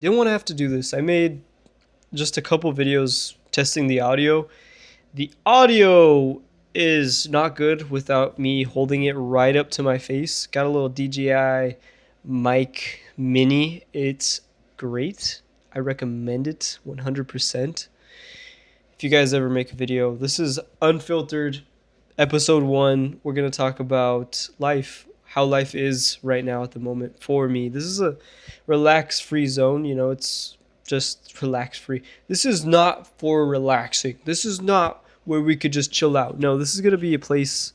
Didn't want to have to do this. I made just a couple videos testing the audio. The audio is not good without me holding it right up to my face. Got a little DJI mic mini. It's great. I recommend it 100%. If you guys ever make a video, this is unfiltered episode 1. We're going to talk about life, how life is right now at the moment for me. This is a relax free zone. It's just relax free. This is not for relaxing. This is not where we could just chill out. No, this is going to be a place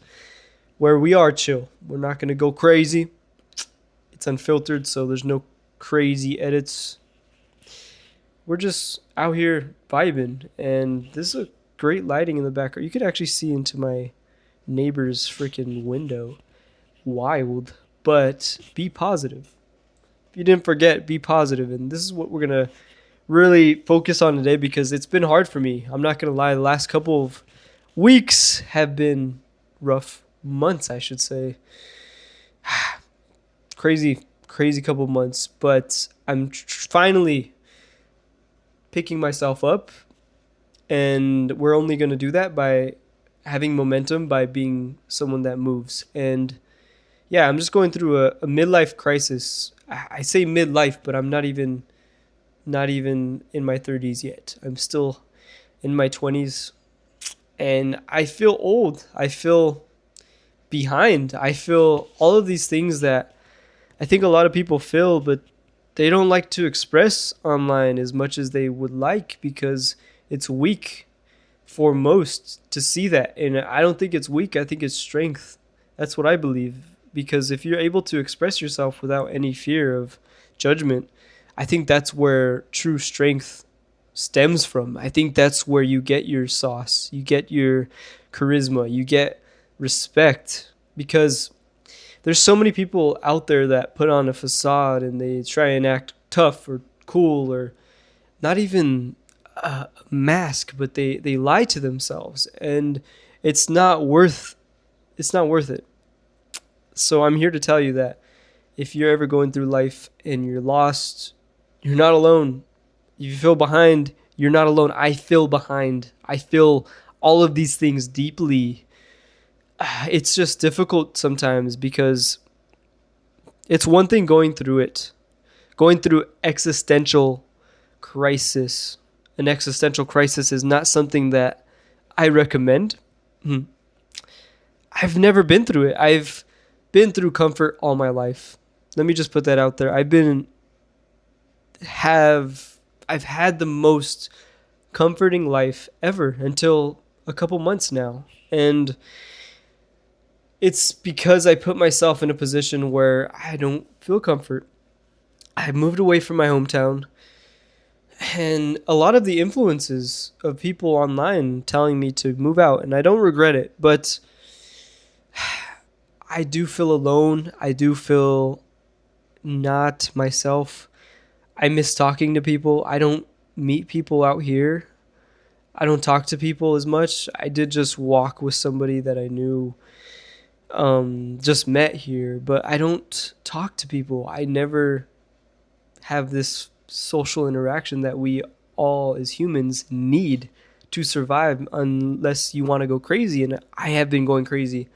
where we are chill. We're not going to go crazy. It's unfiltered, so there's no crazy edits. We're just out here vibing, and this is a great lighting in the background. You could actually see into my neighbor's freaking window. Wild, but be positive. If you didn't forget, be positive. And this is what we're going to really focus on today because it's been hard for me. I'm not going to lie. The last couple of weeks have been rough. Months, I should say. Crazy couple of months. But I'm finally picking myself up. And we're only going to do that by having momentum, by being someone that moves. And yeah, I'm just going through a midlife crisis. I say midlife, but I'm not even in my 30s yet. I'm still in my 20s, and I feel old. I feel behind. I feel all of these things that I think a lot of people feel, but they don't like to express online as much as they would like because it's weak for most to see that. And I don't think it's weak. I think it's strength. That's what I believe. Because if you're able to express yourself without any fear of judgment, I think that's where true strength stems from. I think that's where you get your sauce, you get your charisma, you get respect. Because there's so many people out there that put on a facade and they try and act tough or cool or not even a mask, but they lie to themselves, and it's not worth it. So I'm here to tell you that if you're ever going through life and you're lost, you're not alone. If you feel behind, you're not alone. I feel behind. I feel all of these things deeply. It's just difficult sometimes because it's one thing going through it, going through existential crisis. An existential crisis is not something that I recommend. I've never been through it. I've been through comfort all my life. Let me just put that out there. I've had the most comforting life ever until a couple months now. And it's because I put myself in a position where I don't feel comfort. I moved away from my hometown, and a lot of the influences of people online telling me to move out, and I don't regret it, but I do feel alone. I do feel not myself. I miss talking to people. I don't meet people out here. I don't talk to people as much. I did just walk with somebody that I knew, just met here, but I don't talk to people. I never have this social interaction that we all as humans need to survive unless you want to go crazy. And I have been going crazy.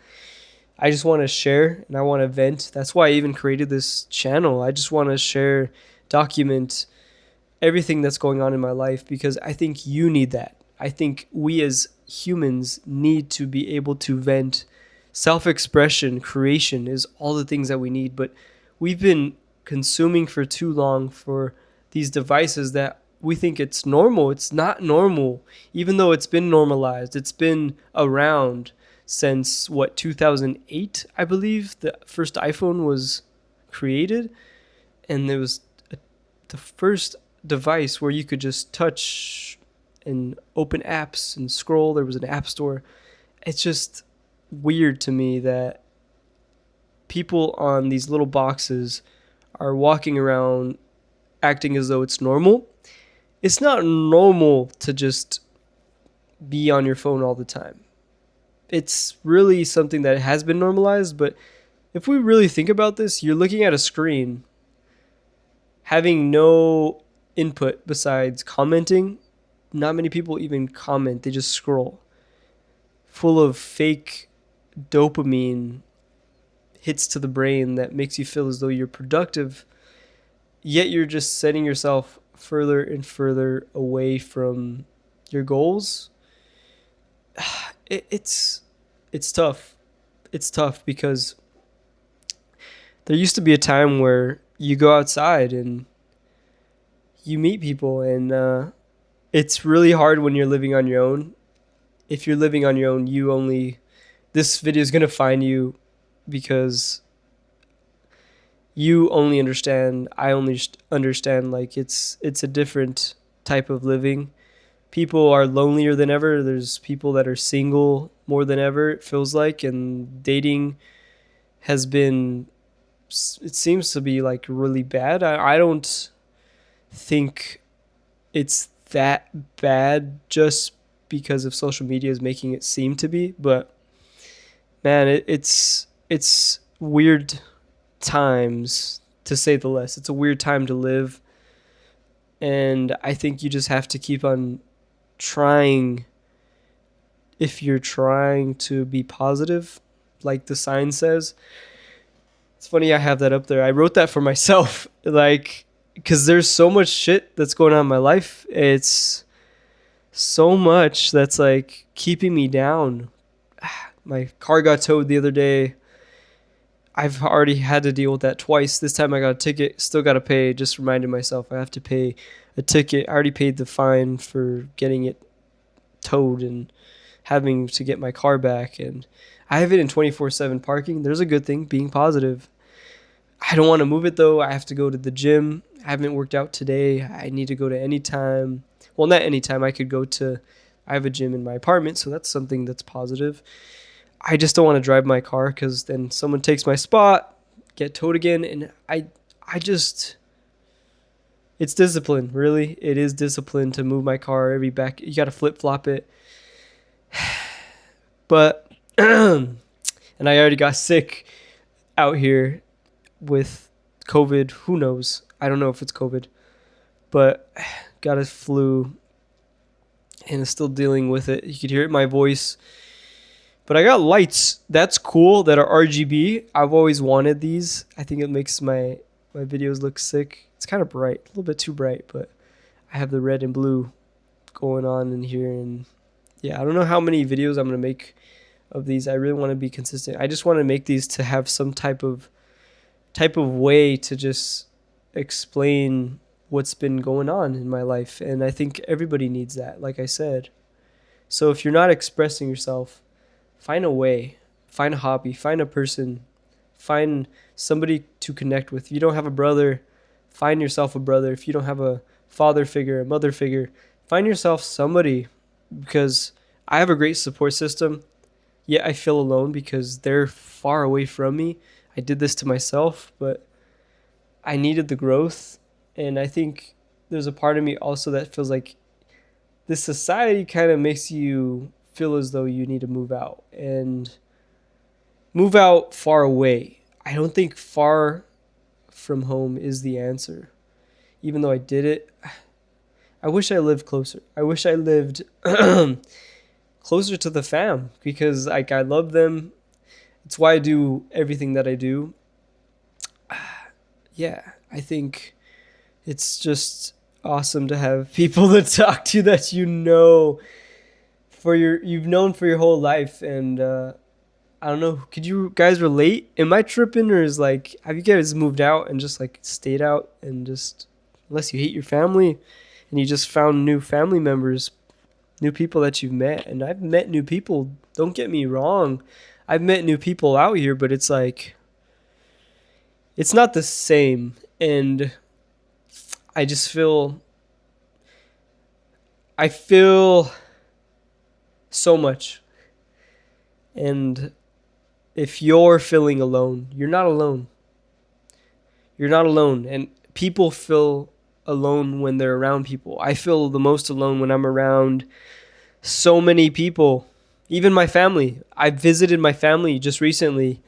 I just want to share and I want to vent. That's why I even created this channel. I just want to share, document everything that's going on in my life because I think you need that. I think we as humans need to be able to vent. Self-expression, creation is all the things that we need, but we've been consuming for too long for these devices that we think it's normal. It's not normal, even though it's been normalized. It's been around since 2008, I believe the first iPhone was created, and there was the first device where you could just touch and open apps and scroll. There was an app store. It's just weird to me that people on these little boxes are walking around acting as though it's normal. It's not normal to just be on your phone all the time. It's really something that has been normalized, but if we really think about this, you're looking at a screen having no input besides commenting. Not many people even comment, they just scroll. Full of fake dopamine hits to the brain that makes you feel as though you're productive, yet you're just setting yourself further and further away from your goals. It's tough. It's tough because there used to be a time where you go outside and you meet people, and it's really hard when you're living on your own. If you're living on your own, this video is going to find you because you only understand, I only understand, like it's a different type of living. People are lonelier than ever. There's people that are single more than ever, it feels like, and dating has been, it seems to be like really bad. I don't think it's that bad just because of social media is making it seem to be, but man, it's weird times, to say the least. It's a weird time to live, and I think you just have to keep on trying. If you're trying to be positive, like the sign says. It's funny I have that up there. I wrote that for myself, like, because there's so much shit that's going on in my life. It's so much that's like keeping me down. My car got towed the other day. I've already had to deal with that twice. This time I got a ticket, still got to pay. Just reminded myself I have to pay a ticket. I already paid the fine for getting it towed and having to get my car back. And I have it in 24/7 parking. There's a good thing, being positive. I don't want to move it though. I have to go to the gym. I haven't worked out today. I need to go to any time. Well, not any time. I have a gym in my apartment, so that's something that's positive. I just don't want to drive my car because then someone takes my spot, get towed again, and it's discipline, really. It is discipline to move my car every back. You got to flip-flop it. But, and I already got sick out here with COVID. Who knows? I don't know if it's COVID, but got a flu and is still dealing with it. You could hear it in my voice. But I got lights. That's cool, that are RGB. I've always wanted these. I think it makes my videos look sick. It's kind of bright, a little bit too bright, but I have the red and blue going on in here. And yeah, I don't know how many videos I'm going to make of these. I really want to be consistent. I just want to make these to have some type of way to just explain what's been going on in my life. And I think everybody needs that, like I said. So if you're not expressing yourself, find a way, find a hobby, find a person, find somebody to connect with. If you don't have a brother, find yourself a brother. If you don't have a father figure, a mother figure, find yourself somebody, because I have a great support system, yet I feel alone because they're far away from me. I did this to myself, but I needed the growth. And I think there's a part of me also that feels like this society kind of makes you feel as though you need to move out, and move out far away. I don't think far from home is the answer. Even though I did it, I wish I lived closer. I wish I lived closer to the fam, because like I love them. It's why I do everything that I do. Yeah, I think it's just awesome to have people to talk to that you've known for your whole life. And I don't know, could you guys relate? Am I tripping, or have you guys moved out and just like stayed out and just, unless you hate your family, and you just found new family members, new people that you've met? And I've met new people, don't get me wrong. I've met new people out here, but it's like, it's not the same. And I feel so much. And if you're feeling alone, you're not alone. You're not alone. And people feel alone when they're around people. I feel the most alone when I'm around so many people, even my family. I visited my family just recently,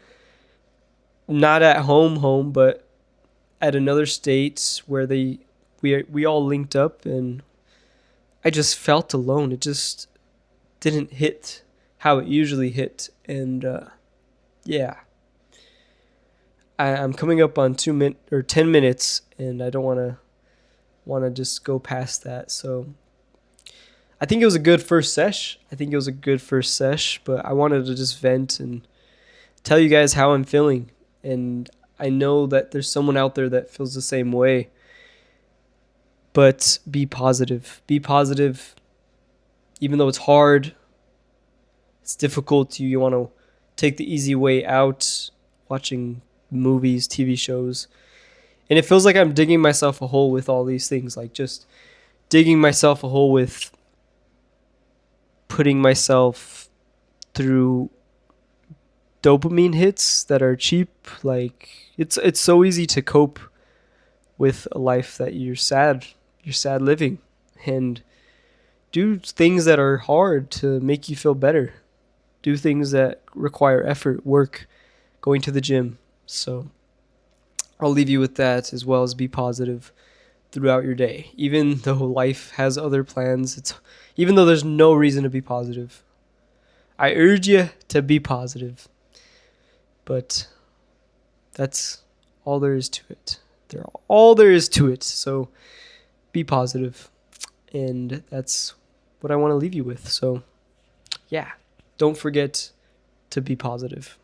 not at home, but at another state where they we all linked up, and I just felt alone. It just didn't hit how it usually hit, and yeah, I'm coming up on 10 minutes, and I don't want to just go past that. So I think it was a good first sesh. But I wanted to just vent and tell you guys how I'm feeling, and I know that there's someone out there that feels the same way. But be positive. Be positive, even though it's hard. It's difficult. You want to take the easy way out, watching movies, TV shows. And it feels like I'm digging myself a hole with all these things, like just digging myself a hole with putting myself through dopamine hits that are cheap. Like it's so easy to cope with a life that you're sad living, and do things that are hard to make you feel better. Do things that require effort, work, going to the gym. So I'll leave you with that, as well as be positive throughout your day. Even though life has other plans, even though there's no reason to be positive, I urge you to be positive. But that's all there is to it. All there is to it. So be positive. And that's what I want to leave you with. So yeah, don't forget to be positive.